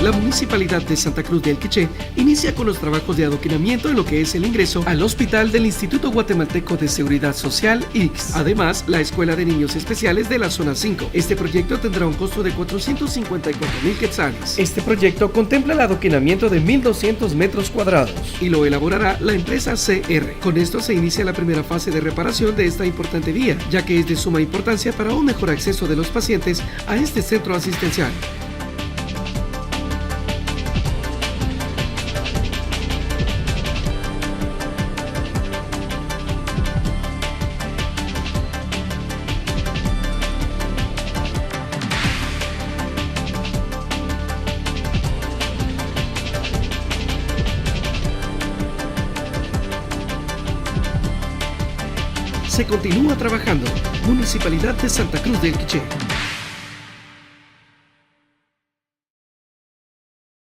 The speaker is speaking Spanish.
La Municipalidad de Santa Cruz del Quiché inicia con los trabajos de adoquinamiento en lo que es el ingreso al hospital del Instituto Guatemalteco de Seguridad Social, IGS. Además, la Escuela de Niños Especiales de la Zona 5. Este proyecto tendrá un costo de 454,000 quetzales. Este proyecto contempla el adoquinamiento de 1.200 metros cuadrados y lo elaborará la empresa CR. Con esto se inicia la primera fase de reparación de esta importante vía, ya que es de suma importancia para un mejor acceso de los pacientes a este centro asistencial. Se continúa trabajando. Municipalidad de Santa Cruz del Quiché.